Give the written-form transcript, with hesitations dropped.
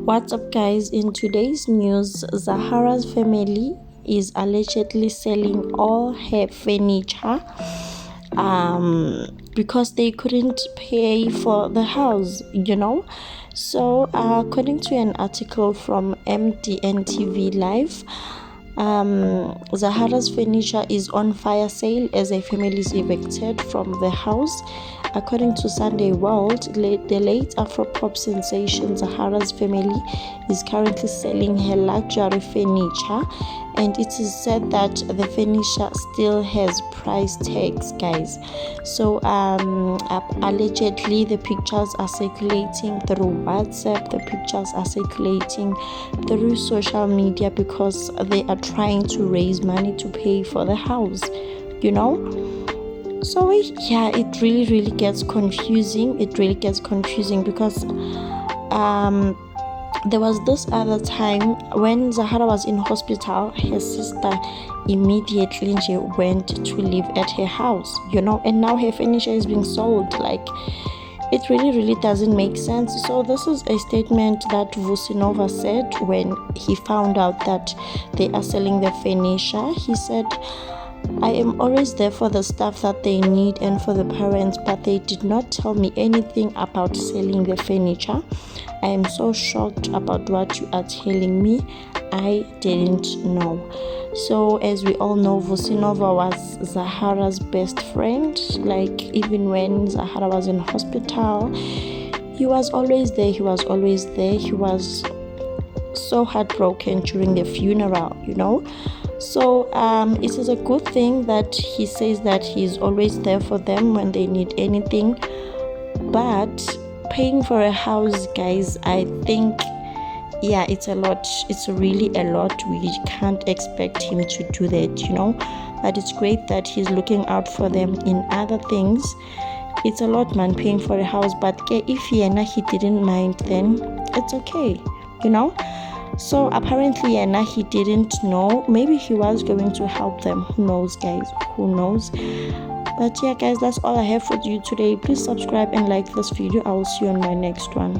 What's up, guys? In today's news, Zahara's family is allegedly selling all her furniture because they couldn't pay for the house. So, according to an article from MTN TV Live, Zahara's furniture is on fire sale as a family is evicted from the house. According to Sunday World, the late Afropop sensation Zahara's family is currently selling her luxury furniture, and it is said that the furniture still has price tags, guys. So allegedly the pictures are circulating through WhatsApp, the pictures are circulating through social media because they are trying to raise money to pay for the house. So it really gets confusing. It really gets confusing because there was this other time when Zahara was in hospital. Her sister immediately went to live at her house, and now her furniture is being sold. Like, it really doesn't make sense. So this is a statement that Vusi Nova said when he found out that they are selling the furniture. He said, "I am always there for the stuff that they need and for the parents, but they did not tell me anything about selling the furniture. I am so shocked about what you are telling me. I didn't know." So as we all know, Vusi Nova was Zahara's best friend. Like, even when Zahara was in hospital, he was always there. He was so heartbroken during the funeral. So it is a good thing that he says that he's always there for them when they need anything. But paying for a house, guys, I think, it's a lot. It's really a lot. We can't expect him to do that. But it's great that he's looking out for them in other things. It's a lot, man, paying for a house. But if he didn't mind, then it's okay. So apparently he didn't know. Maybe he was going to help them. Who knows, guys? Who knows? But guys, that's all I have for you today. Please subscribe and like this video. I will see you on my next one.